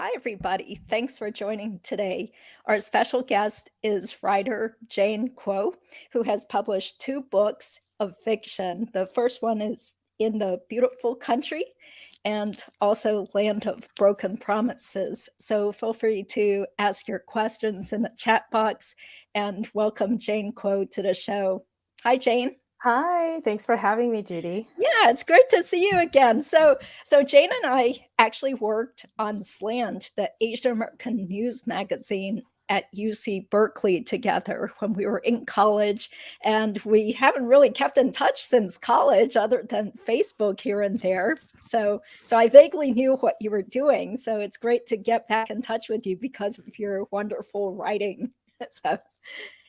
Hi, everybody. Thanks for joining today. Our special guest is writer Jane Kuo, who has published two books of fiction. The first one is In the Beautiful Country and also Land of Broken Promises. So feel free to ask your questions in the chat box and welcome Jane Kuo to the show. Hi, Jane. Hi, thanks for having me, Judy. Yeah, it's great to see you again. So Jane and I actually worked on SLANT, the Asian American news magazine at UC Berkeley together when we were in college, and we haven't really kept in touch since college other than Facebook here and there. So I vaguely knew what you were doing. So it's great to get back in touch with you because of your wonderful writing. So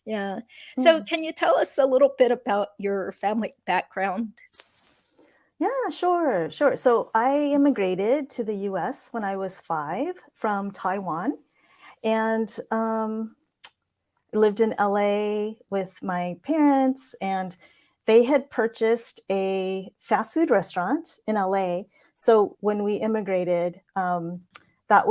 yeah. So can you tell us a little bit about your family background? Yeah, sure. So I immigrated to the US when I was 5 from Taiwan and lived in LA with my parents, and they had purchased a fast food restaurant in LA. So when we immigrated, that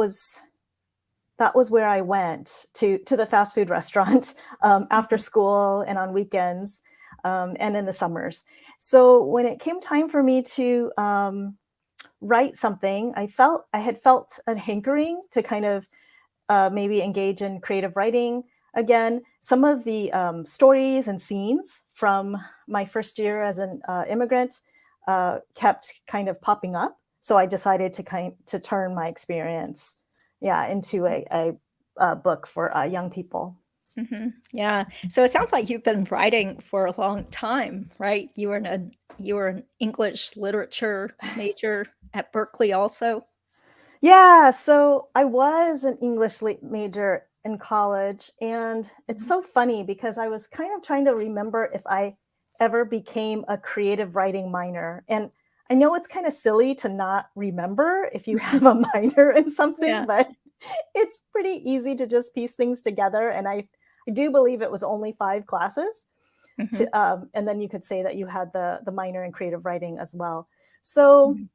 was where I went to the fast food restaurant after school and on weekends and in the summers. So when it came time for me to write something, I had felt a hankering to kind of maybe engage in creative writing again. Some of the stories and scenes from my first year as an immigrant kept kind of popping up. So I decided to turn my experience, into a book for young people. Yeah. So it sounds like you've been writing for a long time, right? You were an English literature major at Berkeley also. Yeah, so I was an English major in college, and it's so funny because I was kind of trying to remember if I ever became a creative writing minor. And I know it's kind of silly to not remember if you have a minor in something, Yeah. but it's pretty easy to just piece things together. And I do believe it was only 5 classes Mhm. and then you could say that you had the minor in creative writing as well. So Mhm.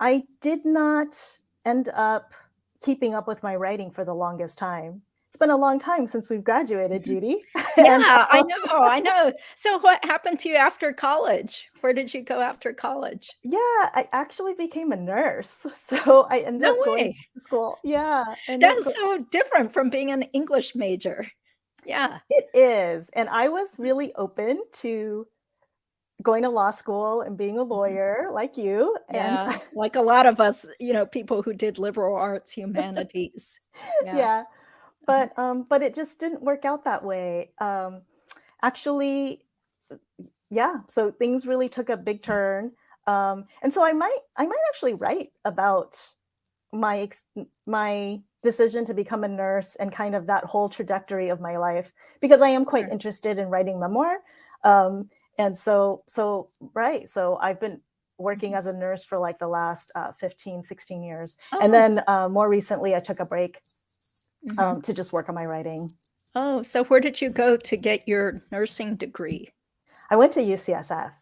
I did not end up keeping up with my writing for the longest time. It's been a long time since we've graduated, Mhm. Judy. Yeah, and I know, I know. So what happened to you after college? Where did you go after college? Yeah, I actually became a nurse. So I ended No up going way. to school. Yeah, I ended That up is so different from being an English major. Yeah. it is. And I was really open to going to law school and being a Mhm. lawyer like you. And Yeah, like a lot of us, people who did liberal arts, humanities. Yeah. yeah, Mhm. but it just didn't work out that way. Actually, yeah, so things really took a big turn. And so I might actually write about my decision to become a nurse and kind of that whole trajectory of my life, because I am quite Sure. interested in writing memoir. And so I've been working Mhm. as a nurse for like the last 15, 16 years. And Oh. then more recently, I took a break Mhm. to just work on my writing. Oh, so where did you go to get your nursing degree? I went to UCSF.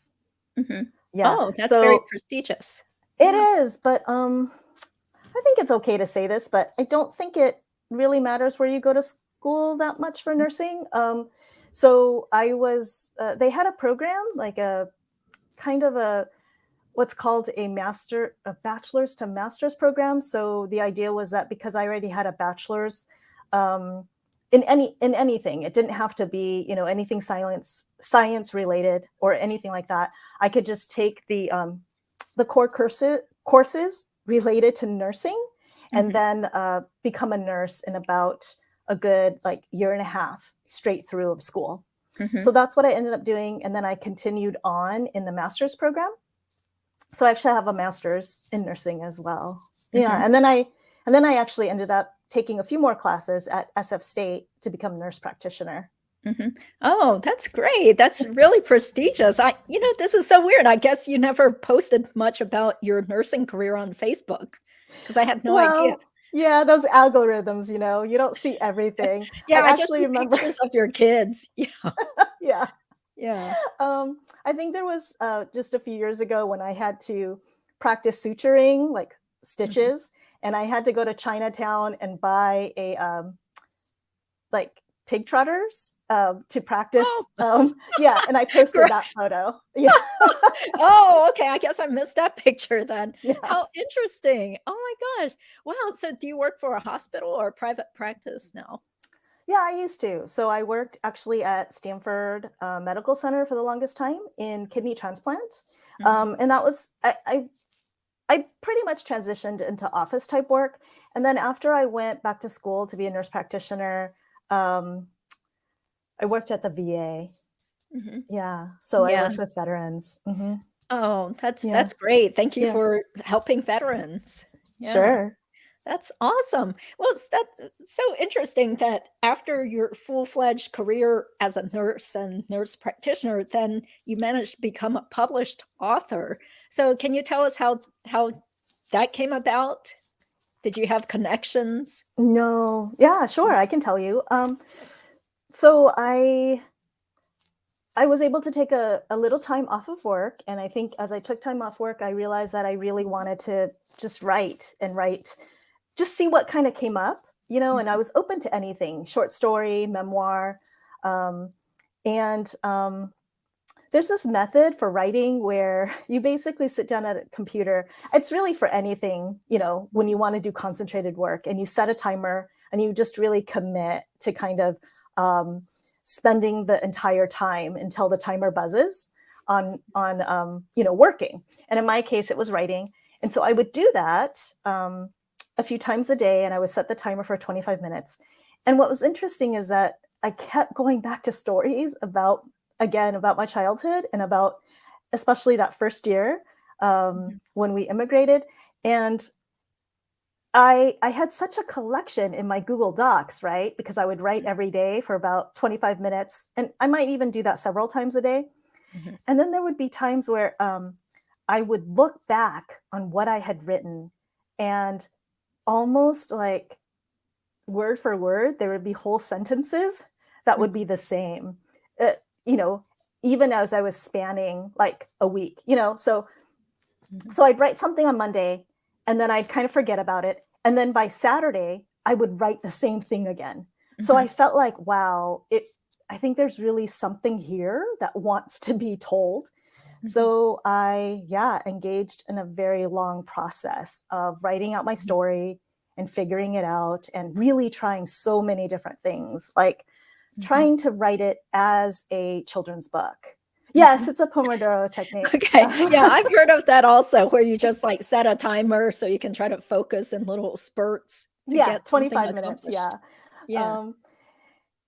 Mhm. Yeah. Oh, that's very So prestigious. it Yeah. is, but I think it's okay to say this, but I don't think it really matters where you go to school that much for nursing. So they had a program, like a kind of a what's called a bachelor's to master's program. So the idea was that because I already had a bachelor's um, in anything, it didn't have to be anything science related or anything like that. I could just take the core courses related to nursing, and Mhm. then become a nurse in about a good like year and a half straight through of school. So Mhm. that's what I ended up doing, and then I continued on in the master's program. So I actually have a master's in nursing as well. Yeah, Mhm. and then I actually ended up taking a few more classes at SF State to become a nurse practitioner. Mhm. Oh, that's great. That's really prestigious. This is so weird. I guess you never posted much about your nursing career on Facebook because I had no idea. Well, yeah, those algorithms, you don't see everything. Yeah, I I just actually see remember, pictures of your kids. Yeah. yeah. Yeah. I think there was just a few years ago when I had to practice suturing, like Mhm. stitches. and I had to go to Chinatown and buy a like pig trotters to practice. Oh, Yeah, and I posted that gross. photo. Yeah, Oh, okay. I guess I missed that picture then. yeah. How interesting. Oh my gosh. Wow. So do you work for a hospital or private practice now? Yeah, I used to. So I worked actually at Stanford Medical Center for the longest time in kidney transplant, Mhm. and that was I pretty much transitioned into office type work. And then after I went back to school to be a nurse practitioner, um, I worked at the VA. Mhm. Yeah, so I Yeah. worked with veterans. Oh, Yeah, that's great. Thank you yeah, for helping veterans. Yeah. sure. That's awesome. Well, that's so interesting that after your full-fledged career as a nurse and nurse practitioner, then you managed to become a published author. So can you tell us how that came about? Did you have connections? No, yeah, sure, I can tell you. So I was able to take a little time off of work, and I think as I took time off work, I realized that I really wanted to just write and write, just see what kind of came up, and I Mhm, was open to anything, short story, memoir, um, and there's this method for writing where you basically sit down at a computer. It's really for anything, when you want to do concentrated work, and you set a timer and you just really commit to kind of um, spending the entire time until the timer buzzes on working. And in my case, it was writing. And so I would do that a few times a day, and I would set the timer for 25 minutes. And what was interesting is that I kept going back to stories about my childhood and about especially that first year mhm, when we immigrated. And I had such a collection in my Google Docs, right? Because I would write every day for about 25 minutes, and I might even do that several times a day. mhm, And then there would be times where I would look back on what I had written, and almost like word for word, there would be whole sentences that mhm, would be the same, uh, you know, even as I was spanning like a week, So, mhm, so I'd write something on Monday, and then I'd kind of forget about it. And then by Saturday, I would write the same thing again. So I mhm, felt like, wow, I think there's really something here that wants to be told. mhm, So yeah, engaged in a very long process of writing out my mhm, story and figuring it out and really trying so many different things, like mhm, trying to write it as a children's book. Yes, mhm. it's a Pomodoro technique. Okay. Yeah, I've heard of that also, where you just like set a timer so you can try to focus in little spurts to Yeah, get something 25 minutes. accomplished. Yeah. Yeah. Um,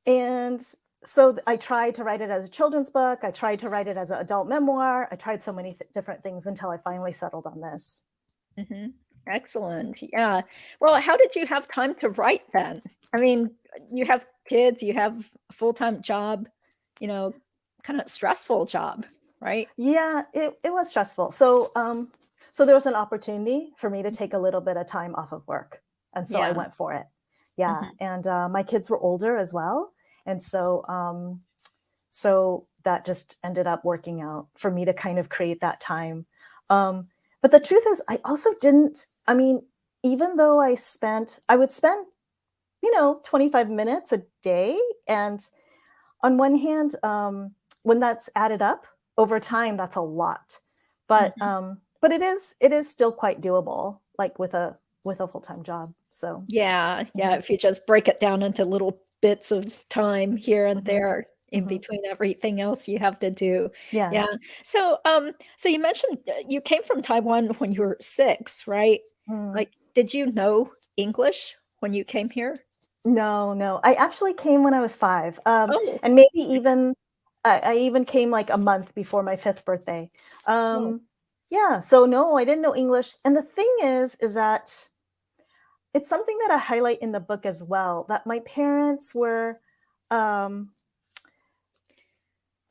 and so I tried to write it as a children's book. I tried to write it as an adult memoir. I tried so many different things until I finally settled on this. Mhm. Excellent. Yeah. Well, how did you have time to write then? I mean, you have kids, you have a full-time job, you know, kind of stressful job, right? Yeah, it was stressful. So there was an opportunity for me to take a little bit of time off of work, and so I Yeah. went for it. Yeah, Mhm. and my kids were older as well, and so that just ended up working out for me to kind of create that time. But the truth is, I also didn't. I mean, even though I would spend 25 minutes a day, and on one hand, when that's added up over time, that's a lot. Mhm. But it is still quite doable, like with a full-time job. So Yeah, yeah, mhm, if you just break it down into little bits of time here and mhm, there in mhm. between everything else you have to do. Yeah. Yeah. So you mentioned, you came from Taiwan when you were 6, right? Mm. Like, did you know English when you came here? No, no. I actually came when I was 5, Oh, and maybe even I even came like a month before my 5th birthday. oh. Yeah, so no, I didn't know English. And the thing is that it's something that I highlight in the book as well, that my parents were, um,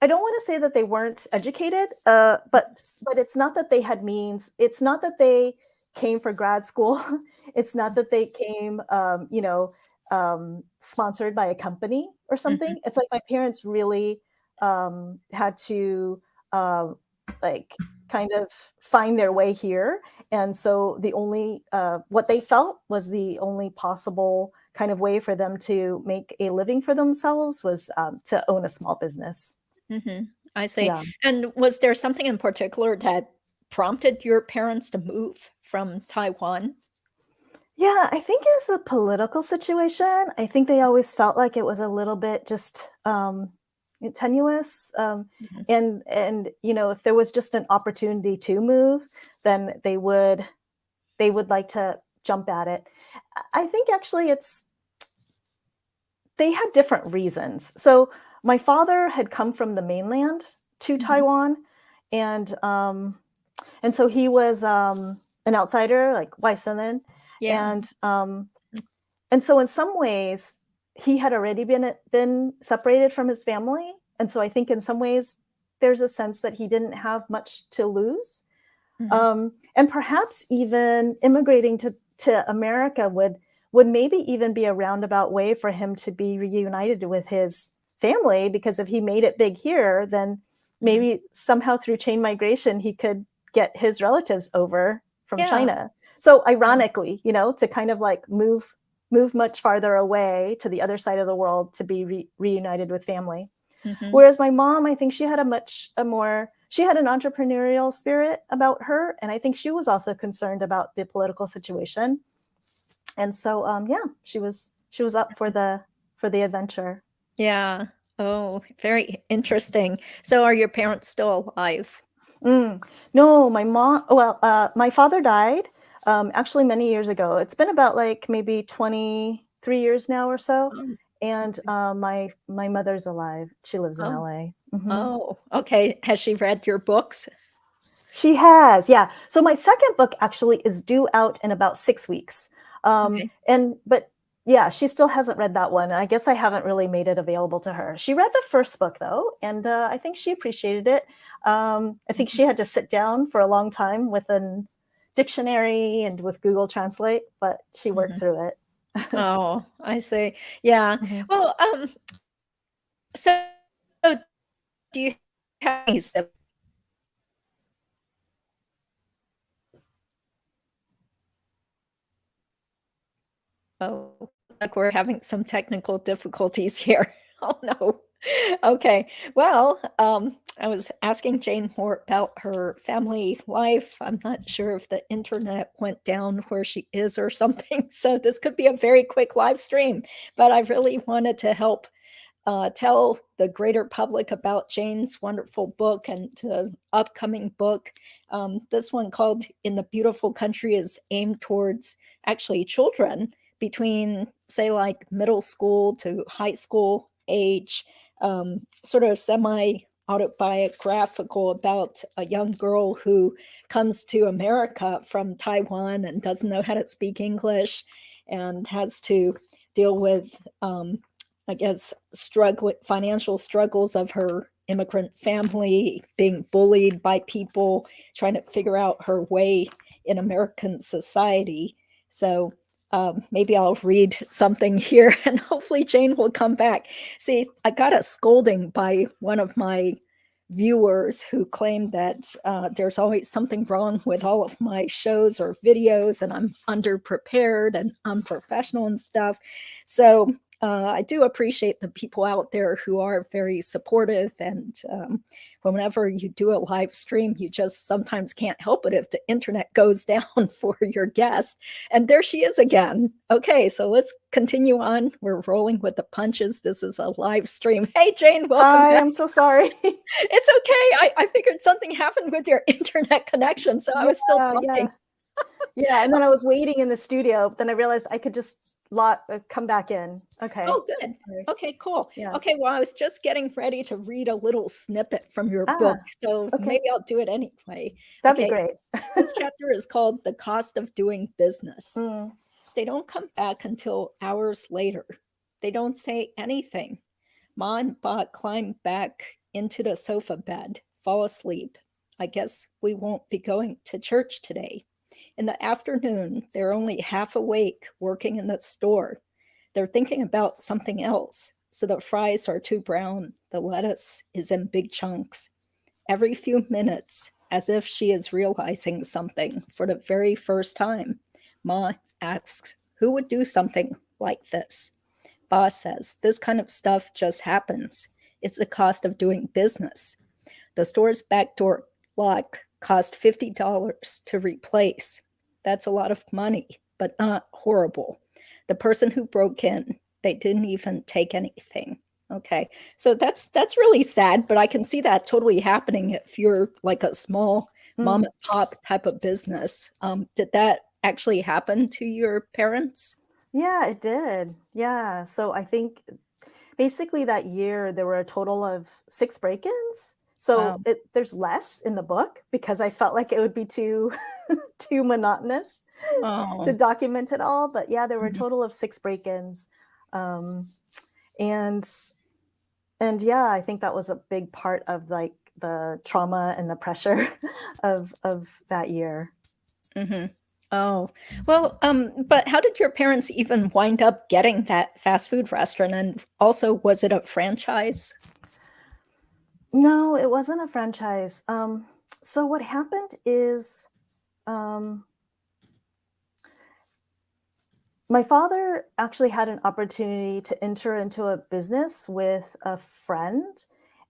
I don't want to say that they weren't educated, but it's not that they had means. It's not that they came for grad school. It's not that they came, sponsored by a company or Mhm, something. It's like my parents really had to. like kind of find their way here. And so the only, what they felt was the only possible kind of way for them to make a living for themselves was to own a small business. I see. Yeah. And was there something in particular that prompted your parents to move from Taiwan? Yeah, I think it's a political situation. I think they always felt like it was a little bit just tenuous. Mhm. And you know, if there was just an opportunity to move, then they would like to jump at it. I think actually they had different reasons. So my father had come from the mainland to Mhm. Taiwan, and and so he was an outsider, like Weiseman, Yeah. and and so in some ways he had already been separated from his family, and so I think in some ways there's a sense that he didn't have much to lose, Mhm. and perhaps even immigrating to America would maybe even be a roundabout way for him to be reunited with his family, because if he made it big here, then Mhm. maybe somehow through chain migration he could get his relatives over from Yeah. China. So Yeah. ironically, you know, to kind of like move much farther away to the other side of the world to be reunited with family. Mhm. Whereas my mom, I think she had she had an entrepreneurial spirit about her, and I think she was also concerned about the political situation. And so, yeah, she was up for the adventure. Yeah. Oh, very interesting. So are your parents still alive? No, my father died actually many years ago. It's been about like maybe 23 years now or so. Oh, And okay. my mother's alive. She lives in Oh, LA. oh, okay. Has she read your books? She has, yeah. So my second book actually is due out in about 6 weeks. Okay. And but yeah, she still hasn't read that one. And I guess I haven't really made it available to her. She read the first book though, and I think she appreciated it. I think Mhm. she had to sit down for a long time with a dictionary and with Google Translate, but she worked Mhm. through it. Oh, I see. Yeah. Mhm. Well, so do you have any siblings? Oh, like we're having some technical difficulties here. Oh no. Okay. Well, I was asking Jane more about her family life. I'm not sure if the internet went down where she is or something. So this could be a very quick live stream, but I really wanted to help tell the greater public about Jane's wonderful book and the upcoming book. This one called In the Beautiful Country is aimed towards actually children between, say, like middle school to high school age, sort of semi autobiographical about a young girl who comes to America from Taiwan and doesn't know how to speak English and has to deal with I guess, financial struggles of her immigrant family, being bullied by people, trying to figure out her way in American society. So maybe I'll read something here and hopefully Jane will come back. See, I got a scolding by one of my viewers who claimed that there's always something wrong with all of my shows or videos and I'm underprepared and unprofessional and stuff. So I do appreciate the people out there who are very supportive. And whenever you do a live stream, you just sometimes can't help it if the internet goes down for your guest. And there she is again. Okay, so let's continue on. We're rolling with the punches. This is a live stream. Hey, Jane, welcome Hi, back. I'm so sorry. It's okay. I figured something happened with your internet connection, so I Yeah, was still yeah. talking. Yeah, and then I was waiting in the studio, but then I realized I could just come back in. Okay. Oh, good. Sorry. Okay, cool. Yeah. Okay, well, I was just getting ready to read a little snippet from your book, Ah, so okay. maybe I'll do it anyway. That'd be Okay, great. this chapter is called The Cost of Doing Business. Mm, They don't come back until hours later. They don't say anything. Ma and Ba climb back into the sofa bed, fall asleep. I guess we won't be going to church today. In the afternoon, they're only half awake working in the store. They're thinking about something else. So the fries are too brown, the lettuce is in big chunks. every few minutes as if she is realizing something for the very first time. Ma asks, who would do something like this? Ba says, this kind of stuff just happens. It's the cost of doing business. The store's back door lock cost $50 to replace. That's a lot of money, but not horrible. The person who broke in, they didn't even take anything. Okay, so that's really sad, but I can see that totally happening if you're like a small mom and pop type of business. Did that actually happen to your parents? Yeah, it did. Yeah. So I think basically that year there were a total of 6 break-ins. So Wow. there's less in the book because I felt like it would be too too monotonous to Oh. document it all. But yeah, there were a Mhm. total of 6 break-ins. Um, and and yeah, I think that was a big part of like the trauma and the pressure of that year. Mhm. Oh, well, but how did your parents even wind up getting that fast food restaurant? And also, was it a franchise? No, it wasn't a franchise. So what happened is um, my father actually had an opportunity to enter into a business with a friend,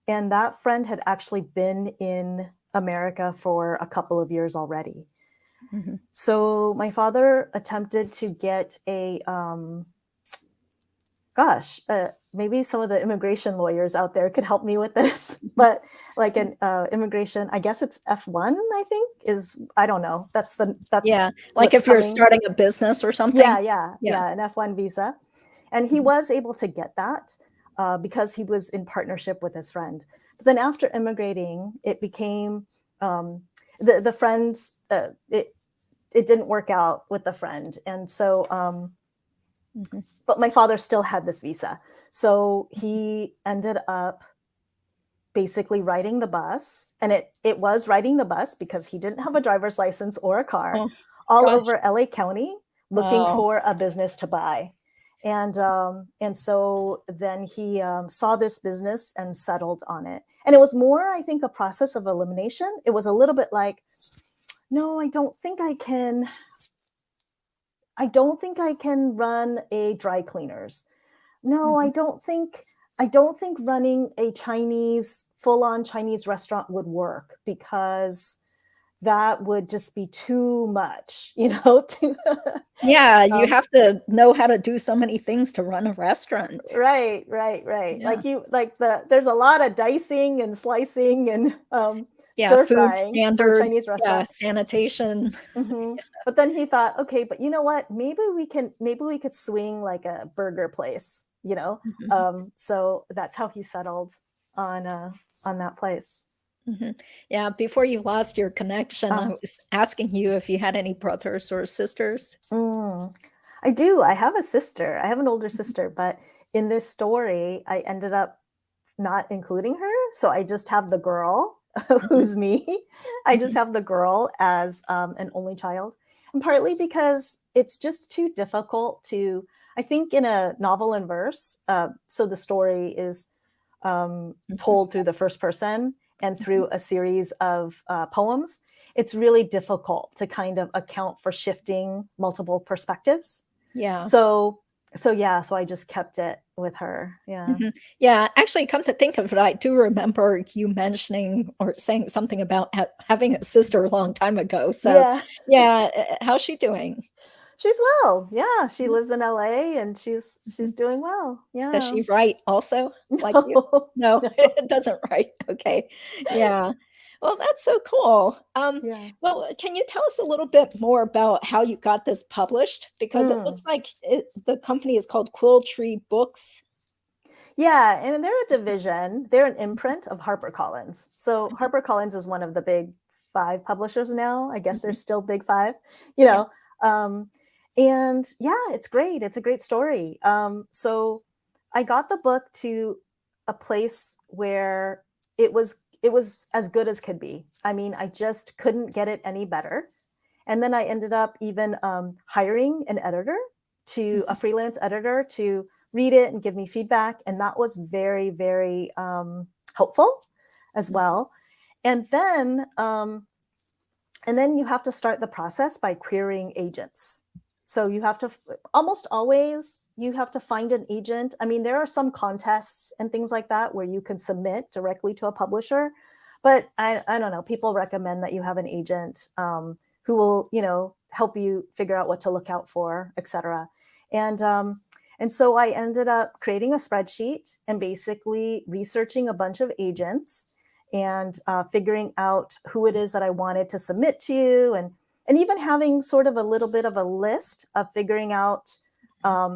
and that friend had actually been in America for a couple of years already. Mhm. So my father attempted to get maybe some of the immigration lawyers out there could help me with this, but like an immigration, I guess it's F1, I think is, I don't know. That's Yeah, like what's if you're coming. starting a business or Yeah, something? yeah, Yeah. yeah, an F1 visa. And he Mhm. was able to get that because he was in partnership with his friend. But then after immigrating, it became the friend, it didn't work out with the friend. And so, Mhm. but my father still had this visa. So he ended up basically riding the bus, and it was riding the bus because he didn't have a driver's license or a car, Oh, all gosh. over LA County looking Wow. for a business to buy. And so then he saw this business and settled on it. And it was more, I think, a process of elimination. It was a little bit like, no, I don't think I can run a dry cleaners. No, Mhm. I don't think running a full-on Chinese restaurant would work because that would just be too much, Yeah, you um, have to know how to do so many things to run a restaurant. right, right, right. Yeah. There's a lot of dicing and slicing and Yeah, stir food frying for a standard, Chinese yeah, restaurant. sanitation. But then he thought, okay, but you know what? Maybe we could swing like a burger place. Mhm. So that's how he settled on uh on that place. Mhm. Yeah, before you lost your connection, I Uh, was asking you if you had any brothers or sisters. mm, I do. I have a sister. I have an older Mhm. sister, but in this story, I ended up not including her. So I just have the girl Mhm. who's me. I just Mhm. have the girl as an only child. And partly because it's just too difficult to, I think, in a novel in verse. So the story is Mhm. told through the first person and Mhm. through a series of poems. It's really difficult to kind of account for shifting multiple perspectives. Yeah. So, so I just kept it with her. Yeah. Mhm. Yeah, actually, come to think of it, I do remember you mentioning or saying something about having a sister a long time ago. So, Yeah. yeah, how's she doing? She's well. Yeah, she Mhm. lives in LA and she's Mhm. doing well. Does Yeah. she write also like you? No. No, No. it doesn't write. Okay. Yeah. Well, that's so cool. Yeah. Well, can you tell us a little bit more about how you got this published? Because it looks Mm. like the company is called Quill Tree Books. Yeah, and they're a division. They're an imprint of HarperCollins. So HarperCollins is one of the big 5 publishers now. I guess they're Mhm. still big 5, you Yeah. know. Um, and yeah, it's great. It's a great story. So I got the book to a place where it was as good as could be. I mean, I just couldn't get it any better. And then I ended up even hiring an editor, to a Mhm. freelance editor, to read it and give me feedback. And that was very, very helpful as Mhm. well. And then you have to start the process by querying agents. So you have to, almost always, you have to find an agent. I mean, there are some contests and things like that where you can submit directly to a publisher, but I don't know, people recommend that you have an agent who will, help you figure out what to look out for, et cetera. And so I ended up creating a spreadsheet and basically researching a bunch of agents and figuring out who it is that I wanted to submit to, and even having sort of a little bit of a list of figuring out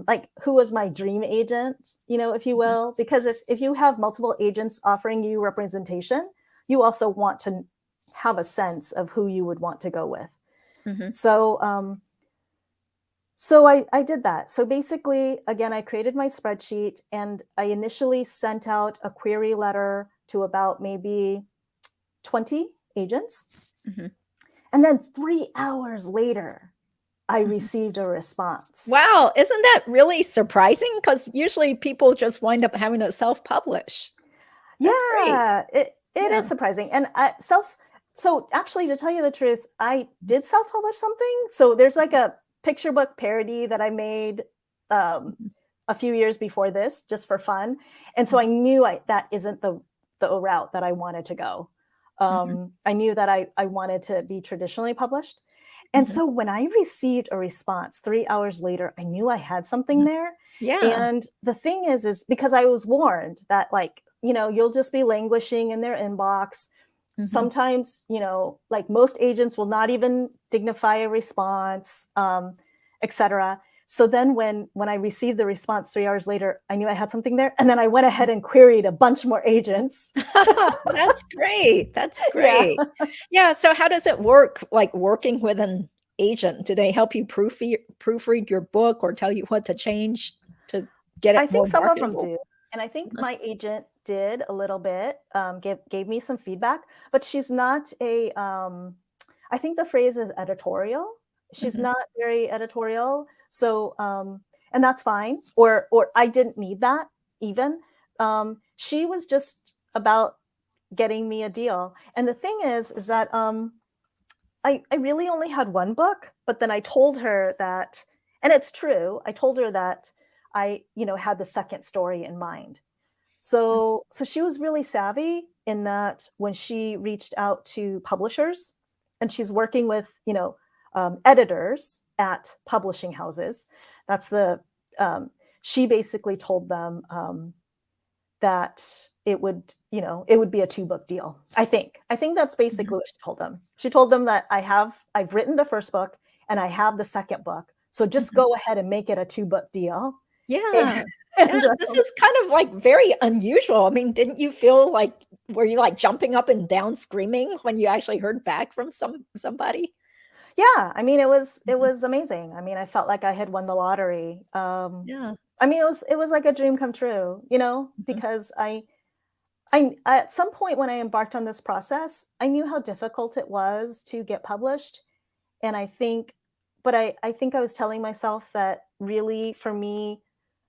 like who was my dream agent, if you will, because if you have multiple agents offering you representation, you also want to have a sense of who you would want to go with. Mm-hmm. So I did that. So basically, again, I created my spreadsheet and I initially sent out a query letter to about maybe 20 agents. Mm-hmm. And then 3 hours later, I received a response. Wow. Isn't that really surprising? Because usually people just wind up having to self-publish. Yeah, it is surprising. And so actually, to tell you the truth, I did self-publish something. So there's like a picture book parody that I made a few years before this, just for fun. And so I knew that isn't the route that I wanted to go. I knew that I wanted to be traditionally published. And so when I received a response 3 hours later, I knew I had something there. Yeah. And the thing is because I was warned that, like, you'll just be languishing in their inbox. Sometimes, like most agents will not even dignify a response, et cetera. So then when I received the response 3 hours later, I knew I had something there. And then I went ahead and queried a bunch more agents. That's great. That's great. Yeah. So how does it work, like working with an agent? Do they help you proofread your book or tell you what to change to get it I think more some of them marketable? do. And I think my agent did a little bit, gave me some feedback, but she's not I think the phrase is editorial. She's not very editorial. So, and that's fine. Or I didn't need that even. She was just about getting me a deal. And the thing is that I really only had one book, but then I told her that, and it's true, I told her that I, had the second story in mind. So she was really savvy in that when she reached out to publishers, and she's working with, editors at publishing houses. That's she basically told them that it would be a 2-book deal. I think that's basically what she told them. She told them that I've written the first book and I have the second book. So just go ahead and make it a 2-book deal. Yeah. This is kind of like very unusual. I mean, didn't you feel like, were you like jumping up and down screaming when you actually heard back from somebody? Yeah, I mean, it was amazing. I mean, I felt like I had won the lottery. Yeah. I mean, it was like a dream come true, because I at some point when I embarked on this process, I knew how difficult it was to get published. And I think I was telling myself that really for me,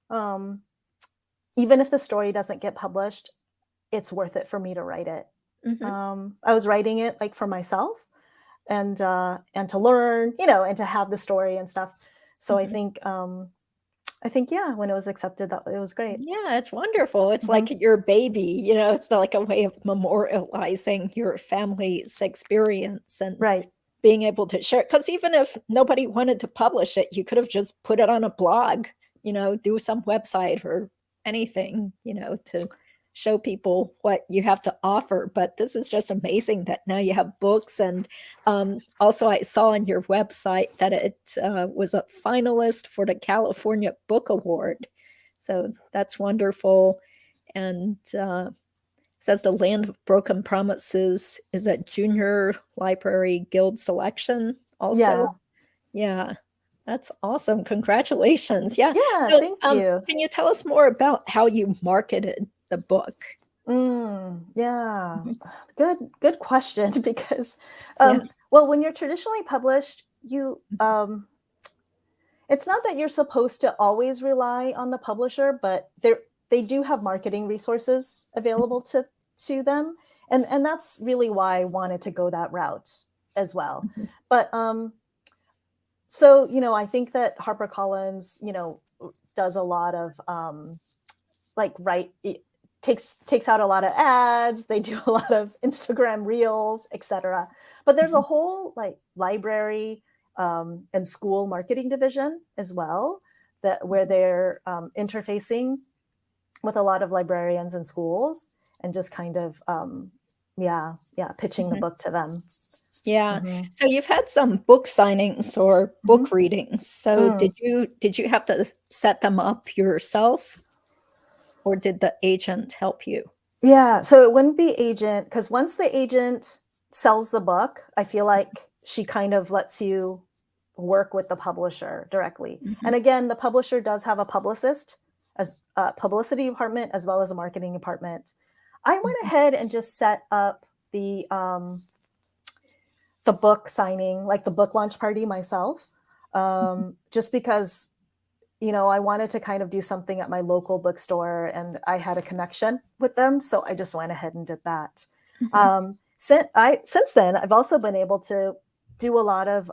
even if the story doesn't get published, it's worth it for me to write it. I was writing it like for myself and to learn, and to have the story and stuff. So I think, yeah, when it was accepted, that it was great. Yeah, it's wonderful. It's like your baby, it's like a way of memorializing your family's experience and being able to share it. Because even if nobody wanted to publish it, you could have just put it on a blog, do some website or anything, to show people what you have to offer. But this is just amazing that now you have books. And also I saw on your website that it was a finalist for the California Book Award. So that's wonderful. And says The Land of Broken Promises is a Junior Library Guild selection also. Yeah. That's awesome. Congratulations. Yeah. So, Thank you. Can you tell us more about how you marketed the book? Yeah. Good question. Because, well, when you're traditionally published, you, it's not that you're supposed to always rely on the publisher, but they do have marketing resources available to them. And that's really why I wanted to go that route as well. Mm-hmm. But so, you know, I think that HarperCollins, you know, does a lot of takes out a lot of ads. They do a lot of Instagram reels, etc. But there's a whole like library and school marketing division as well, that where they're interfacing with a lot of librarians and schools and just kind of pitching the book to them. Yeah. So you've had some book signings or book readings. So did you have to set them up yourself, or did the agent help you? Yeah. So it wouldn't be agent, because once the agent sells the book, I feel like she kind of lets you work with the publisher directly. And again, the publisher does have a publicist, as a publicity department, as well as a marketing department. I went ahead and just set up the book signing, like the book launch party myself, just because, you know, I wanted to kind of do something at my local bookstore and I had a connection with them. So I just went ahead and did that. Since then, I've also been able to do a lot of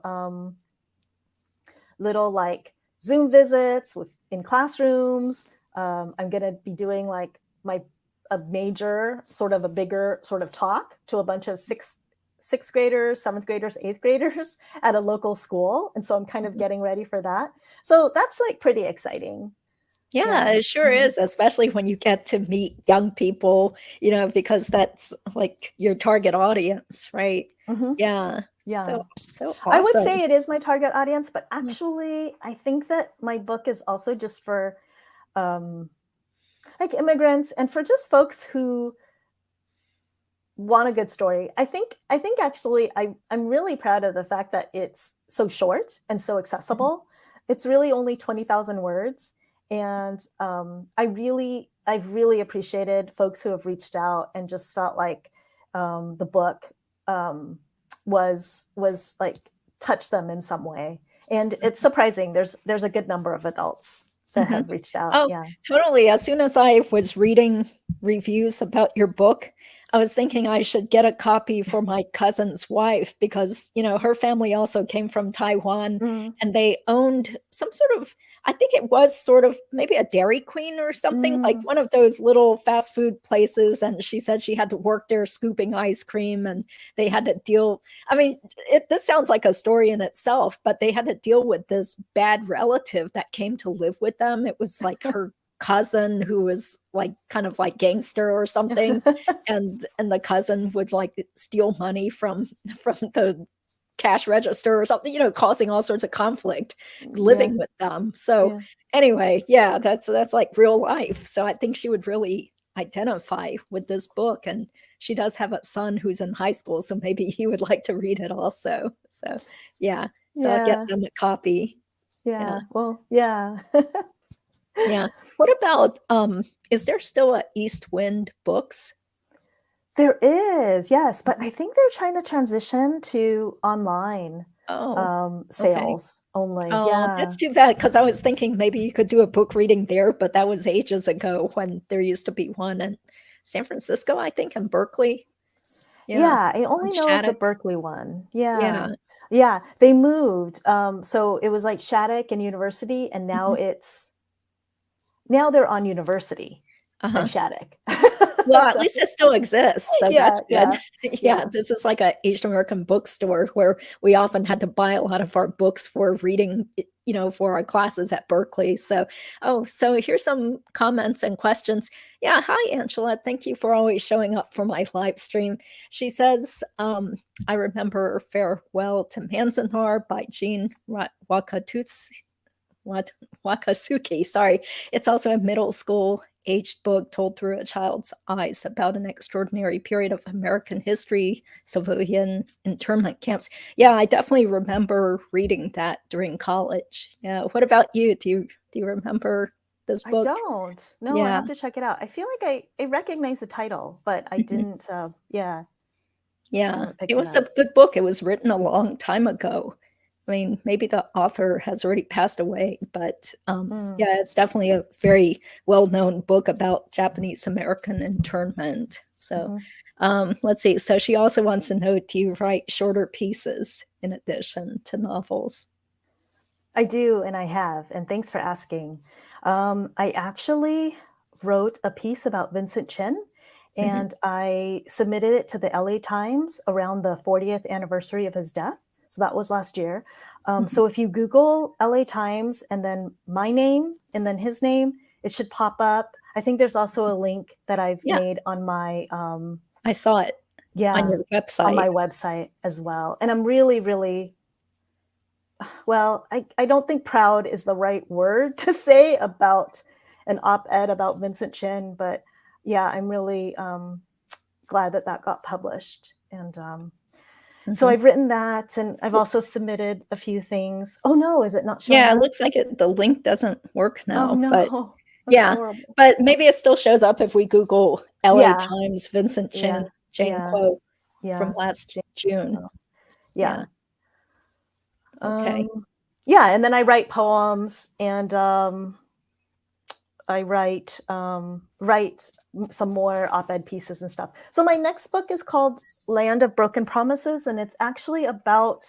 little like Zoom visits in classrooms. I'm going to be doing like a bigger sort of talk to a bunch of sixth graders, seventh graders, eighth graders at a local school. And so I'm kind of getting ready for that. So that's like pretty exciting. Yeah, it sure is, especially when you get to meet young people, you know, because that's like your target audience, right? Yeah. Yeah. So awesome. I would say it is my target audience, but actually I think that my book is also just for like immigrants and for just folks who want a good story. I think actually I'm really proud of the fact that it's so short and so accessible. It's really only 20,000 words. And I've really appreciated folks who have reached out and just felt like the book was like touched them in some way. And it's surprising. There's a good number of adults that have reached out. Oh, yeah, totally. As soon as I was reading reviews about your book, I was thinking I should get a copy for my cousin's wife because, you know, her family also came from Taiwan and they owned some sort of, I think it was sort of maybe a Dairy Queen or something, like one of those little fast food places. And she said she had to work there scooping ice cream and they had to deal. I mean, this sounds like a story in itself, but they had to deal with this bad relative that came to live with them. It was like her cousin who was like kind of like gangster or something and the cousin would like steal money from the cash register or something, you know, causing all sorts of conflict living with them. So anyway, yeah, that's like real life. So I think she would really identify with this book, and she does have a son who's in high school, so maybe he would like to read it also. So yeah, so I'll get them a copy. Well, yeah. Yeah. What about, is there still a East Wind Books? There is, yes, but I think they're trying to transition to online sales only. Oh, that's too bad, because I was thinking maybe you could do a book reading there, but that was ages ago when there used to be one in San Francisco, I think, in Berkeley. Yeah, I only know of the Berkeley one. Yeah. They moved. So it was like Shattuck and University, and now now they're on University and Shattuck. Well, at least it still exists, so that's good. Yeah, this is like a Asian American bookstore where we often had to buy a lot of our books for reading, you know, for our classes at Berkeley. So, so here's some comments and questions. Yeah, hi, Angela. Thank you for always showing up for my live stream. She says, I remember Farewell to Manzanar by Jane Wakasuki. Sorry. It's also a middle school aged book told through a child's eyes about an extraordinary period of American history, civilian internment camps. Yeah, I definitely remember reading that during college. Yeah. What about you? Do you remember this book? I don't. No, I have to check it out. I feel like I recognize the title, but I didn't. Yeah, it was a good book. It was written a long time ago. I mean, maybe the author has already passed away, but yeah, it's definitely a very well-known book about Japanese American internment. So Let's see. So she also wants to know, do you write shorter pieces in addition to novels? I do, and I have, and thanks for asking. I actually wrote a piece about Vincent Chin, Mhm. and I submitted it to the LA Times around the 40th anniversary of his death. So that was last year. Mhm. So if you Google LA Times and then my name and then his name, it should pop up. I think there's also a link that I've Yeah, made on my I saw it on yeah, your on website. my website as well. And I'm really, really well, I don't think proud is the right word to say about an op-ed about Vincent Chin, but yeah, I'm really glad that that got published. And so Mhm. I've written that, and I've Oops. also submitted a few things. Oh no, is it not showing Yeah, it up? looks like the link doesn't work Oh now, but no, that's yeah, horrible. but maybe it still shows up if we Google LA Yeah, Times, Vincent yeah, Chin, Jane yeah, Kuo from yeah, last Jane June. Kuo. Yeah. Yeah, okay. Yeah, and then I write poems, and I write some more op-ed pieces and stuff. So my next book is called Land of Broken Promises, and it's actually about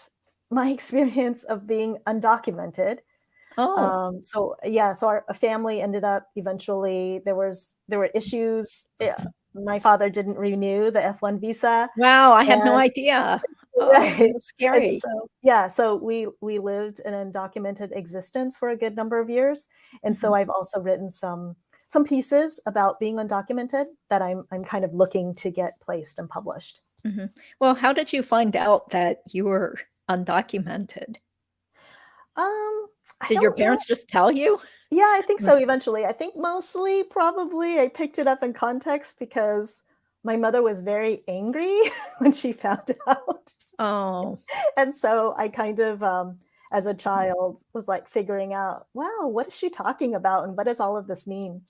my experience of being undocumented. Oh, So yeah, so a family ended up eventually there were issues. Yeah, my father didn't renew the F1 visa, wow, I had no and idea. Oh, right. that's And scary. so yeah, so we lived an undocumented existence for a good number of years. And so Mhm, I've also written some pieces about being undocumented that I'm kind of looking to get placed and published. mhm. Well, how did you find out that you were undocumented? I Did your don't know. parents just tell you? Yeah, I think Like, so eventually. I think mostly probably I picked it up in context because my mother was very angry when she found out. oh, And so I kind of, as a child, was like figuring out, wow, what is she talking about? And what does all of this mean?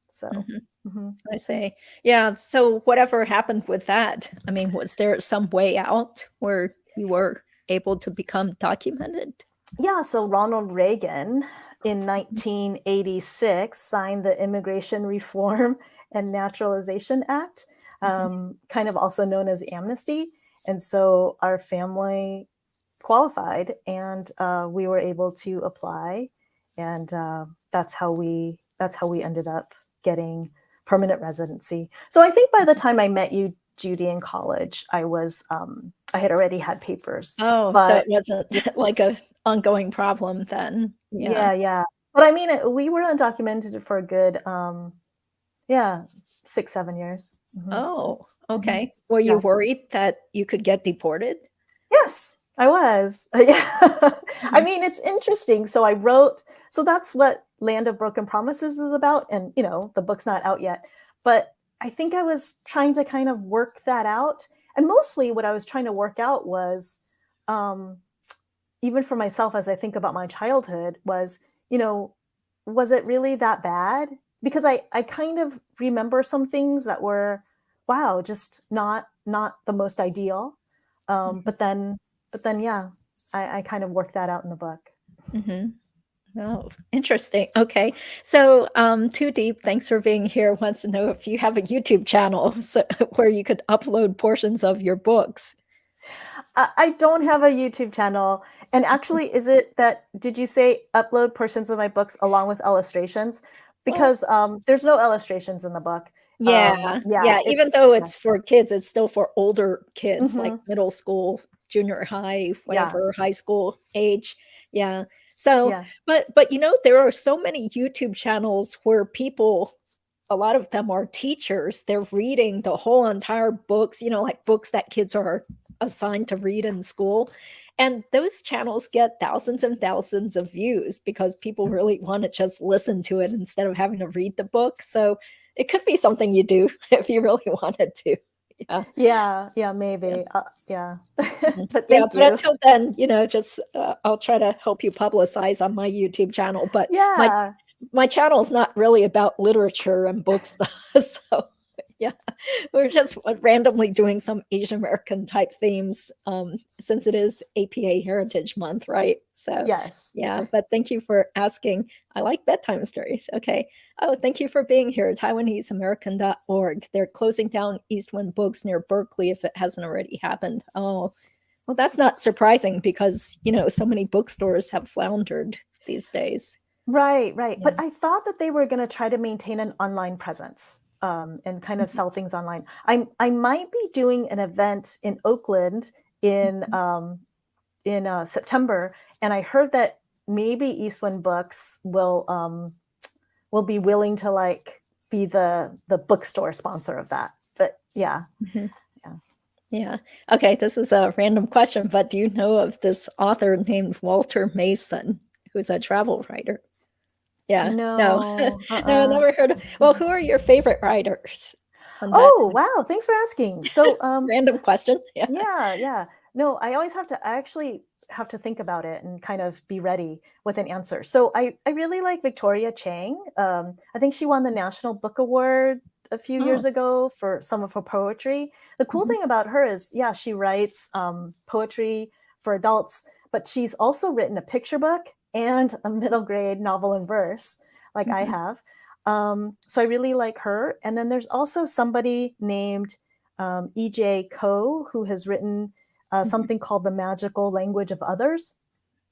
So, mhm, mhm. I see. Yeah, so whatever happened with that? I mean, was there some way out where you were able to become documented? Yeah, so Ronald Reagan in 1986 signed the Immigration Reform and Naturalization Act, Mhm, kind of also known as amnesty. And so our family qualified, and we were able to apply, and that's how we ended up getting permanent residency. So I think by the mhm. time I met you, Judy, in college, I had already had papers, Oh, so but it wasn't like a ongoing problem then. Yeah. yeah, yeah. But I mean, we were undocumented for a good, yeah, 6, 7 years. Oh, Mhm. okay. Were you Yeah. worried that you could get deported? Yes, I was. Yeah. I Mhm, mean, it's interesting. So I wrote, so that's what Land of Broken Promises is about. And, the book's not out yet. But I think I was trying to kind of work that out. And mostly what I was trying to work out was, um, even for myself, as I think about my childhood, you know, was it really that bad? Because I kind of remember some things that were, wow, just not the most ideal. Um, mhm, but then but then yeah, I kind of worked that out in the book. mhm. Oh, interesting. Okay. So, Too Deep, thanks for being here. Wants to know if you have a YouTube channel where you could upload portions of your books. I don't have a YouTube channel. And actually, is it that did you say upload portions of my books along with illustrations? Well, Because there's no illustrations in the book. yeah, Yeah, yeah. Even it's though yeah. it's for kids, it's still for older kids, like Hmm. middle school, junior high, Yeah, whatever, high school age. Yeah. So, yeah. but there are so many YouTube channels where people, a lot of them are teachers. They're reading the whole entire books, like books that kids are assigned to read in school. And those channels get thousands and thousands of views because people really want to just listen to it instead of having to read the book. So it could be something you do if you really wanted to. Yeah. Yeah, yeah, Yeah. maybe. Yeah. Mhm. But Yeah, thank but you. until then, just I'll try to help you publicize on my YouTube channel. But my Yeah. my channel is not really about literature and books, so Yeah, we're just randomly doing some Asian American type themes since it is APA Heritage Month, right? So Yes. yeah, but thank you for asking. I like bedtime stories. Okay. Oh, thank you for being here. TaiwaneseAmerican.org. They're closing down Eastwind Books near Berkeley if it hasn't already happened. Oh, well, that's not surprising because, so many bookstores have floundered these days. Right, right. Yeah. But I thought that they were going to try to maintain an online presence and kind of Mhm. sell things online. I might be doing an event in Oakland in September, and I heard that maybe Eastwind Books will be willing to like be the bookstore sponsor of that. But yeah. Mhm. Yeah. Yeah. Okay, this is a random question, but do you know of this author named Walter Mason, who's a travel writer? Yeah. No. No. No, never heard of. Well, who are your favorite writers on that Oh, wow. Thanks for asking. So, random question? Yeah. yeah, yeah. No, I actually have to think about it and kind of be ready with an answer. So I really like Victoria Chang. I think she won the National Book Award a few Oh. years ago for some of her poetry. The cool Mhm. thing about her is, yeah, she writes poetry for adults, but she's also written a picture book and a middle grade novel in verse, like I Mhm. have. So I really like her. And then there's also somebody named E.J. Kuo, who has written Mhm. something called The Magical Language of Others,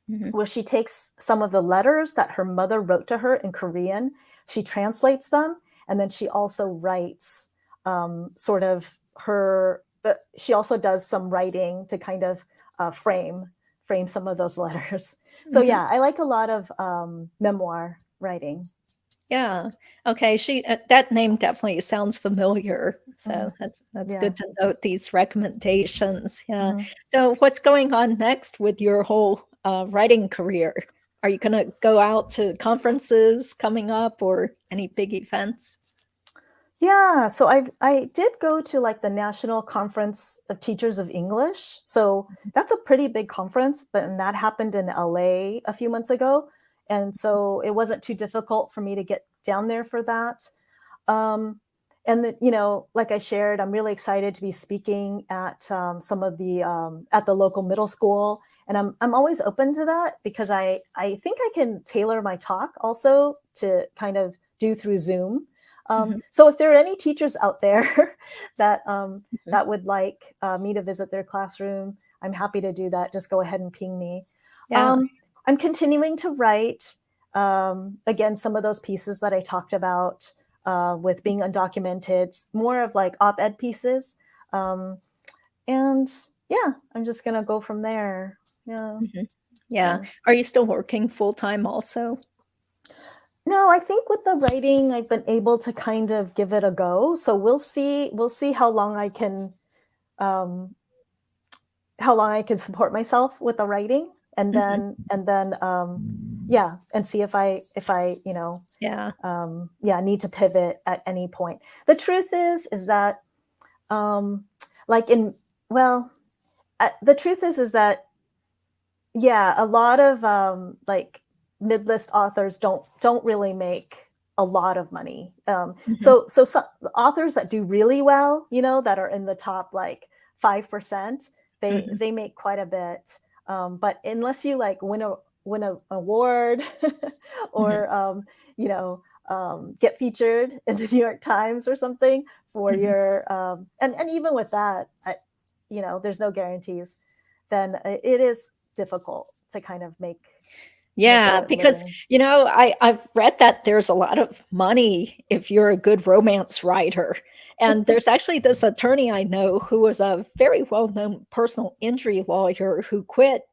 Mhm. where she takes some of the letters that her mother wrote to her in Korean, she translates them, and then she also writes sort of her, she also does some writing to kind of frame some of those letters. So Mhm. yeah, I like a lot of memoir writing. Yeah. Okay. That name definitely sounds familiar. So Mhm. that's Yeah. good to note these recommendations. Yeah. Mhm. So what's going on next with your whole writing career? Are you going to go out to conferences coming up or any big events? Yeah, so I did go to like the National Conference of Teachers of English. So that's a pretty big conference, but and that happened in LA a few months ago. And so it wasn't too difficult for me to get down there for that. Um, and that, like I shared, I'm really excited to be speaking at some of the at the local middle school, and I'm always open to that because I think I can tailor my talk also to kind of do through Zoom. Mhm. So if there are any teachers out there that Mhm. that would like me to visit their classroom, I'm happy to do that. Just go ahead and ping me. Yeah. Um, I'm continuing to write again some of those pieces that I talked about with being undocumented, more of like op-ed pieces. Um, and yeah, I'm just gonna go from there. Yeah, Mhm. Yeah. yeah. Are you still working full time also? No, I think with the writing, I've been able to kind of give it a go. So we'll see. We'll see um, how long I can support myself with the writing, and Mhm. then yeah, and see if I Yeah. yeah, need to pivot at any point. The truth is that um, like in well, the truth is that yeah, a lot of like mid-list authors don't really make a lot of money. Mhm. So some authors that do really well, that are in the top like 5%, Mhm. they make quite a bit. But unless you like win a award Mhm. or get featured in the New York Times or something for Mhm. your and even with that, there's no guarantees. Then it is difficult to kind of make Yeah, a because, living. I've read that there's a lot of money if you're a good romance writer. And there's actually this attorney I know who was a very well-known personal injury lawyer who quit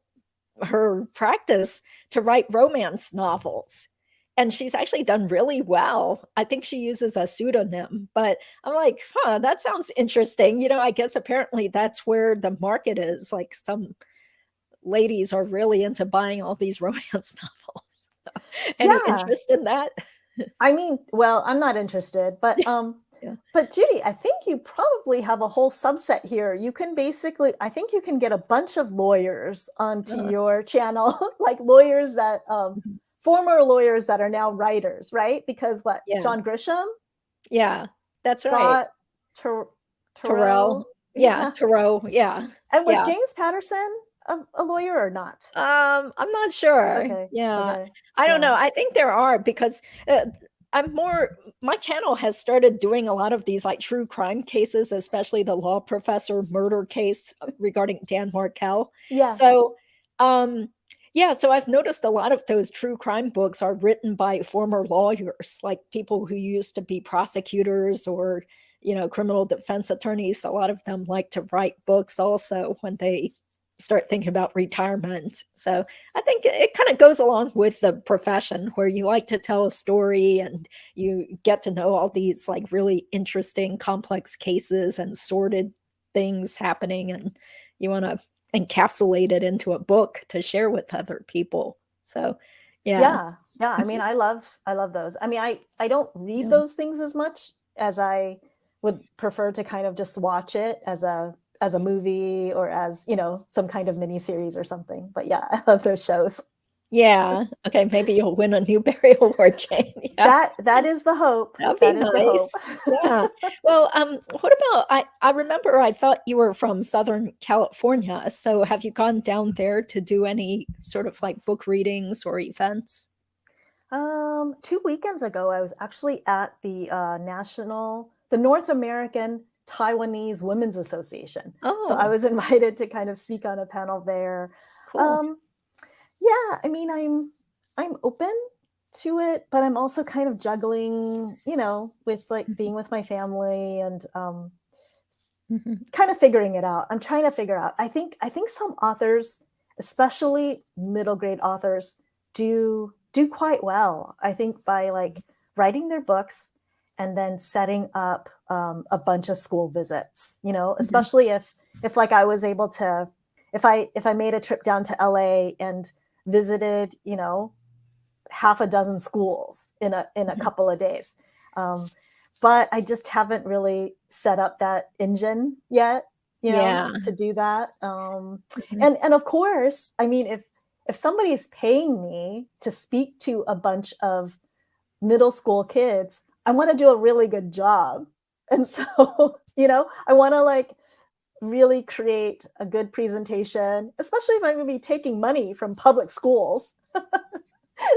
her practice to write romance novels. And she's actually done really well. I think she uses a pseudonym, but I'm like, huh, that sounds interesting. I guess apparently that's where the market is. Like some ladies are really into buying all these romance novels. Any Yeah, interest in that? I mean, well, I'm not interested, Yeah. but Judy, I think you probably have a whole subset here. You can basically, I think you can get a bunch of lawyers onto Uh, your channel, like lawyers that mhm. former lawyers that are now writers, right? Because what, Yeah. John Grisham, Yeah. That's right. Scott, Ter- Terrell. Yeah, Thoreau. Yeah. And was Yeah. James Patterson a lawyer or not? I'm not sure. Okay. Yeah. Okay. I don't Yeah. know. I think there are because my channel has started doing a lot of these like true crime cases, especially the law professor murder case regarding Dan Markel. Yeah. So, yeah, so I've noticed a lot of those true crime books are written by former lawyers, like people who used to be prosecutors or, criminal defense attorneys. A lot of them like to write books also when they start thinking about retirement. So I think it kind of goes along with the profession where you like to tell a story and you get to know all these like really interesting, complex cases and sordid things happening, and you want to encapsulate it into a book to share with other people. So, yeah. Yeah. I mean, I love those. I mean, I don't read those things as much as I would prefer to kind of just watch it as a movie or as, some kind of miniseries or something. But yeah, I love those shows. Yeah. Okay. Maybe you'll win a Newbery Award, Jane. Yeah. That is the hope. That'd be That is the hope. nice. Yeah. Well, what about I remember I thought you were from Southern California. So have you gone down there to do any sort of like book readings or events? 2 weekends ago, I was actually at the North American Taiwanese Women's Association. So I Oh, was invited to kind of speak on a panel there. cool. Yeah, I mean, I'm open to it, but I'm also kind of juggling, with like being with my family and Mhm. kind of figuring it out. I'm trying to figure out. I think some authors, especially middle grade authors, do quite well. I think by like writing their books and then setting up a bunch of school visits. Especially if like I was able to, if I made a trip down to LA and visited, half a dozen schools in a couple of days. But I just haven't really set up that engine yet, Yeah. to do that. Mhm. And of course, I mean, if somebody is paying me to speak to a bunch of middle school kids, I want to do a really good job. And so, I want to like really create a good presentation, especially if I'm going to be taking money from public schools.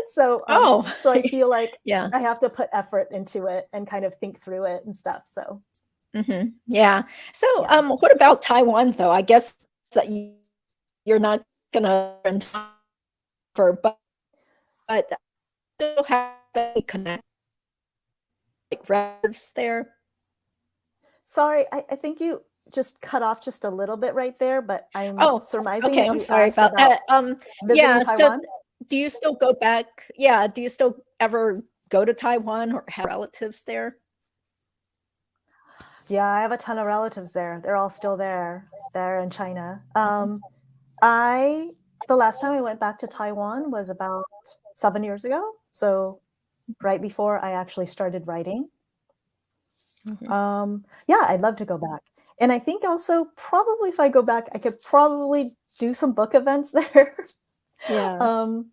So Oh, I feel like yeah. I have to put effort into it and kind of think through it and stuff. So Yeah. So, yeah. what about Taiwan though? I guess that you're not gonna for, but still have any connect like relatives there. Sorry, I think you just cut off just a little bit right there, but I'm Oh, surmising okay. that I'm you sorry asked about about that. visiting Yeah. So, Taiwan. do you still go back? Yeah. Do you still ever go to Taiwan or have relatives there? Yeah, I have a ton of relatives there. They're all still there. They're in China. Mhm. The last time I went back to Taiwan was about 7 years ago. So right before I actually started writing. Mhm. Yeah, I'd love to go back. And I think also probably if I go back, I could probably do some book events there. Yeah. um,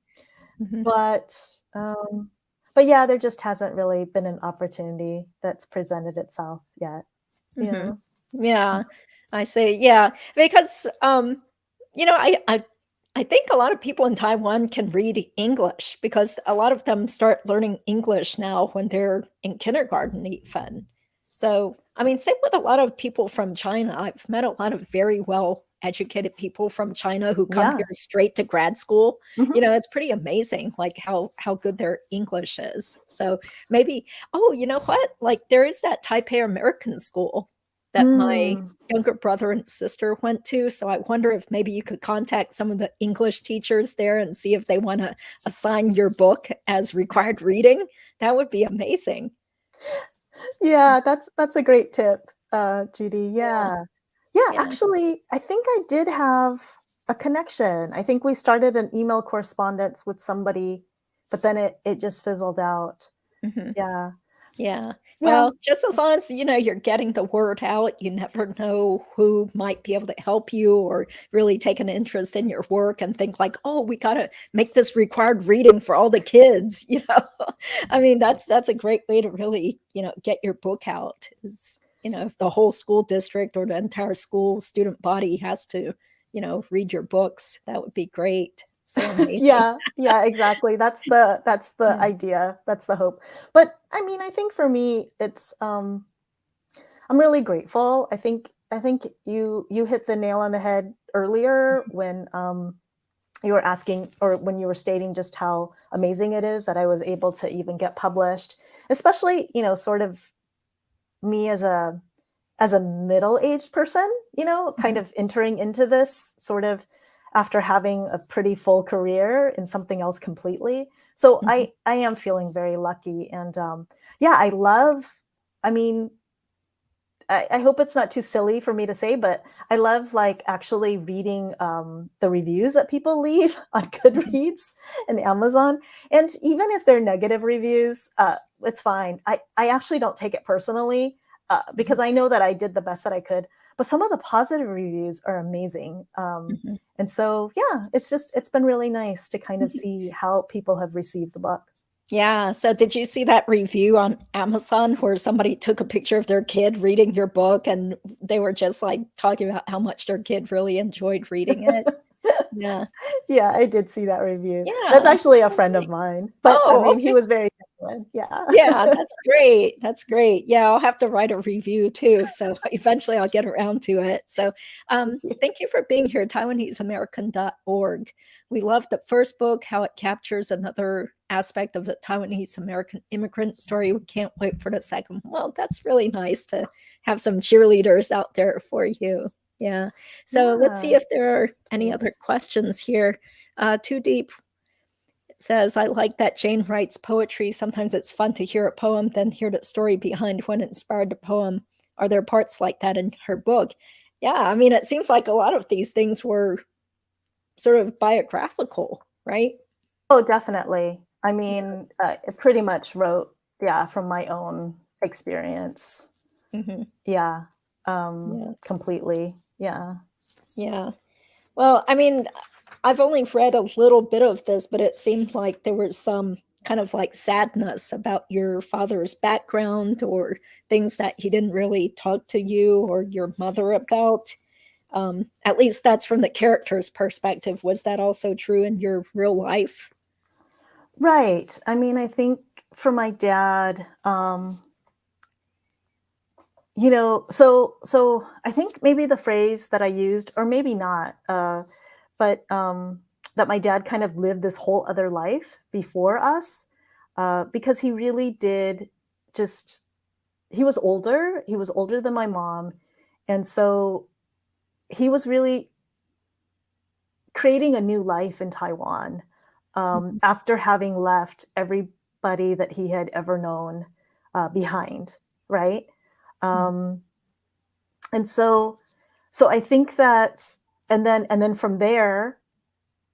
Mhm. but um, but yeah, there just hasn't really been an opportunity that's presented itself yet. Mhm. Yeah. Yeah, I see. Yeah, because I think a lot of people in Taiwan can read English because a lot of them start learning English now when they're in kindergarten even. So, I mean, same with a lot of people from China. I've met a lot of very well educated people from China who come Yeah. here straight to grad school. Mhm. It's pretty amazing like how good their English is. So, maybe oh, you know what? Like there is that Taipei American school that my Mm. younger brother and sister went to. So I wonder if maybe you could contact some of the English teachers there and see if they want to assign your book as required reading. That would be amazing. Yeah, that's a great tip, Judy. Yeah. Yeah. Yeah, Yeah. actually, I think I did have a connection. I think we started an email correspondence with somebody, but then it just fizzled out. Mhm. Yeah. Yeah. Yeah. Well, just as long as, you're getting the word out, you never know who might be able to help you or really take an interest in your work and think like, "Oh, we gotta make this required reading for all the kids," I mean, that's a great way to really, get your book out is if the whole school district or the entire school student body has to, read your books, that would be great. So amazing. Yeah, exactly. That's the Yeah. idea. That's the hope. But I mean, I think for me, it's I'm really grateful. I think you hit the nail on the head earlier when you were asking, or when you were stating just how amazing it is that I was able to even get published, especially, sort of me as a middle-aged person, kind Mhm. of entering into this sort of after having a pretty full career in something else completely. So Mhm. I am feeling very lucky. And yeah, I love, I mean, I hope it's not too silly for me to say, but I love like actually reading the reviews that people leave on Mhm. Goodreads and Amazon. And even if they're negative reviews, it's fine. I actually don't take it personally because Mhm. I know that I did the best that I could. But some of the positive reviews are amazing. Mhm. And so, yeah, it's been really nice to kind of see how people have received the book. Yeah. So did you see that review on Amazon where somebody took a picture of their kid reading your book and they were just like talking about how much their kid really enjoyed reading it? Yeah. Yeah, I did see that review. That's Yeah. actually a friend of Okay. mine, but I Oh, mean, he okay. was very genuine. Yeah. Yeah, that's great. That's great. Yeah, I'll have to write a review too. So eventually I'll get around to it. So Thank you. thank you for being here, TaiwaneseAmerican.org. We love the first book, how it captures another aspect of the Taiwanese American immigrant story. We can't wait for the second. Well, that's really nice to have some cheerleaders out there for you. Yeah. So let's see Yeah. if there are any other questions here. Too Deep says, I like that Jane writes poetry. Sometimes it's fun to hear a poem, then hear the story behind what inspired the poem. Are there parts like that in her book? Yeah, I mean, it seems like a lot of these things were sort of biographical, right? Oh, definitely. I Yeah. mean, it pretty much wrote, yeah, from my own experience. Hmm. Yeah. Yeah. Completely. Yeah. Yeah. Well, I mean, I've only read a little bit of this, but it seemed like there was some kind of like sadness about your father's background or things that he didn't really talk to you or your mother about. At least that's from the character's perspective. Was that also true in your real life? Right. I mean, I think for my dad, so I think maybe the phrase that I used, or maybe not, but that my dad kind of lived this whole other life before us, because he really did just. He was older. He was older than my mom, and so he was really creating a new life in Taiwan Mhm. after having left everybody that he had ever known behind, right? Mhm. Um, and so I think that, and then from there,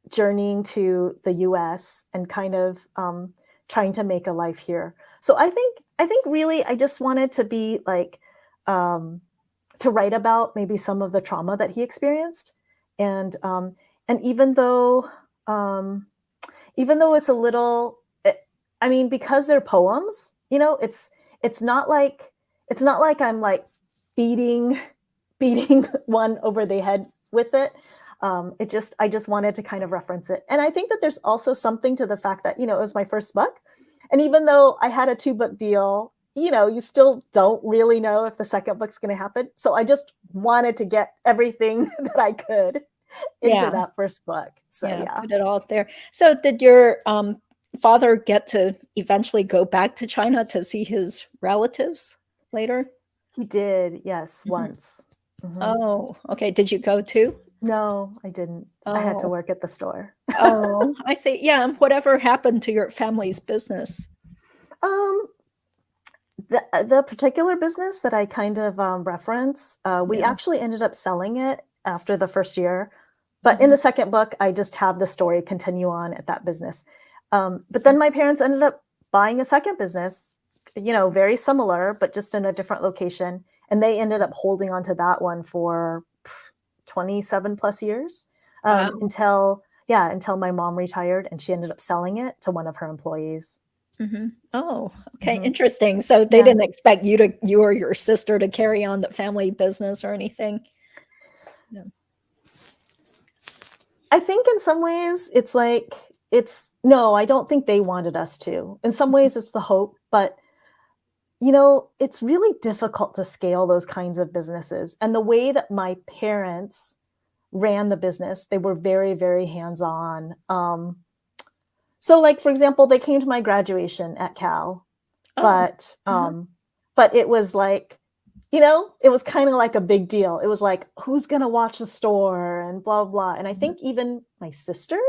journeying to the US and kind of trying to make a life here. So I think really I just wanted to be like um, to write about maybe some of the trauma that he experienced, and um, even though it's a little, I mean, because they're poems, it's not like I'm like beating beating one over the head with it. I just wanted to kind of reference it. And I think that there's also something to the fact that, it was my first book. And even though I had a 2-book deal, you still don't really know if the second book's going to happen. So I just wanted to get everything that I could into Yeah, that first book. So yeah, yeah, put it all up there. So did your father get to eventually go back to China to see his relatives later? he did. Yes, Mhm. once. Hmm. Oh, okay. Did you go too? No, I didn't. I had to Oh, work at the store. oh, I see. Yeah, and whatever happened to your family's business? Um, the particular business that I kind of reference, we Yeah. actually ended up selling it after the first year. But in Mhm. the second book, I just have the story continue on at that business. But then my parents ended up buying a second business, very similar, but just in a different location. And they ended up holding on to that one for 27 plus years Wow. until my mom retired and she ended up selling it to one of her employees. Oh, okay, Mhm. interesting. So they Yeah. didn't expect you or your sister to carry on the family business or anything? No. I think in some ways it's like, no, I don't think they wanted us to. In some ways it's the hope, but it's really difficult to scale those kinds of businesses. And the way that my parents ran the business, they were very, very hands-on. So like, for example, they came to my graduation at Cal, Oh, but uh-huh. it was like, it was kind of like a big deal. It was like, who's gonna watch the store and blah blah. And I Mhm. think even my sister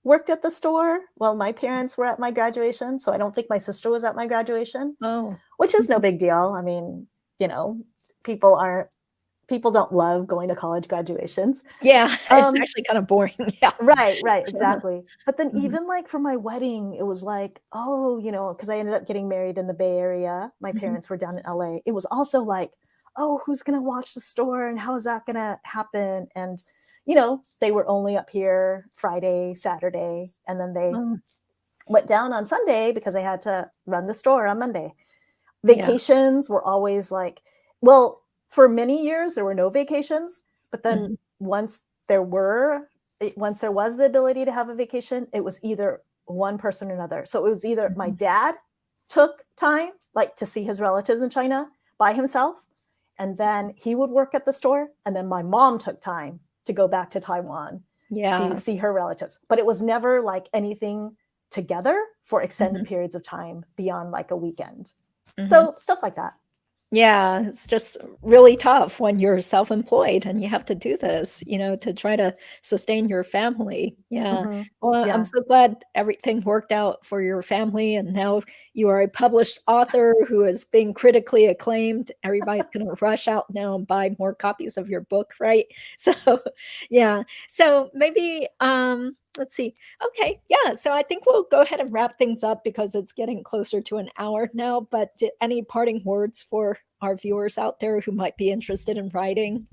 worked at the store while my parents were at my graduation. So I don't think my sister was at my graduation, Oh. which is no Mhm. big deal. I mean, you know, people aren't people don't love going to college graduations. Yeah, it's Um, actually kind of boring. Yeah. right, right, Uh-huh. exactly. But then Mhm. even like for my wedding, it was like, oh, because I ended up getting married in the Bay Area. My Mhm. parents were down in LA. It was also like, oh, who's gonna watch the store and how is that gonna happen? And they were only up here Friday, Saturday, and then they Oh, went down on Sunday because I had to run the store on Monday. yeah. Vacations were always like, well, for many years there were no vacations, but then Mhm. once once there was the ability to have a vacation, it was either one person or another. So it was either my Mhm. dad took time like to see his relatives in China by himself, and then he would work at the store, and then my mom took time to go back to Taiwan to Yeah. see her relatives. But it was never like anything together for extended Mhm. periods of time beyond like a weekend. Mhm. So stuff like that. Yeah, it's just really tough when you're self-employed and you have to do this, to try to sustain your family. Yeah. Mhm. Well, I'm Yeah. so glad everything worked out for your family, and now you are a published author who is being critically acclaimed. Everybody's gonna rush out now and buy more copies of your book, right? So, yeah. So maybe, let's see. Okay, yeah, so I think we'll go ahead and wrap things up because it's getting closer to an hour now, but any parting words for our viewers out there who might be interested in writing?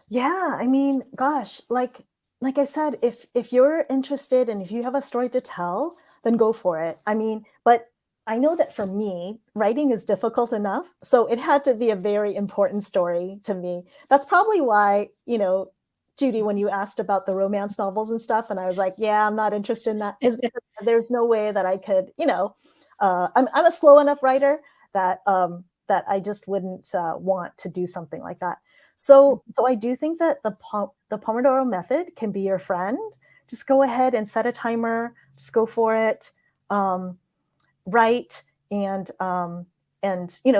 Yeah, I mean, gosh, like I said, if you're interested and if you have a story to tell, then go for it. I mean, but I know that for me, writing is difficult enough, so it had to be a very important story to me. That's probably why, Judy, when you asked about the romance novels and stuff, and I was like, yeah, I'm not interested in that, is because there's no way that I could, I'm a slow enough writer that I just wouldn't want to do something like that. So I do think that the Pomodoro method can be your friend. Just go ahead and set a timer. Just go for it. Um, write and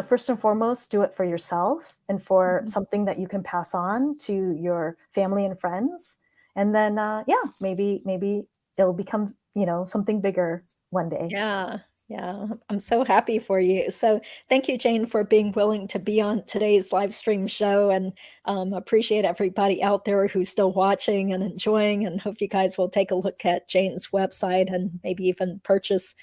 first and foremost, do it for yourself and for Mhm. something that you can pass on to your family and friends. And then yeah, maybe it'll become something bigger one day. Yeah, yeah, I'm so happy for you. So thank you, Jane, for being willing to be on today's live stream show, and appreciate everybody out there who's still watching and enjoying, and hope you guys will take a look at Jane's website and maybe even purchase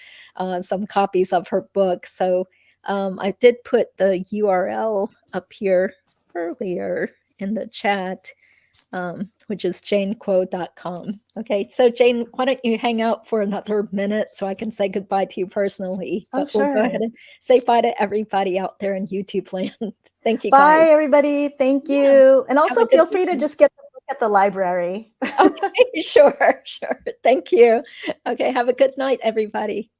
some copies of her book. So I did put the URL up here earlier in the chat, which is janekuo.com. Okay, so Jane, why don't you hang out for another minute so I can say goodbye to you personally? Oh, But we'll go ahead sure. and say bye to everybody out there in YouTube land. Thank you, guys. Bye, everybody. Thank Yeah, you. And have also a good feel free to weekend. just get the book at the library. Okay, sure, sure. Thank you. Okay, have a good night, everybody.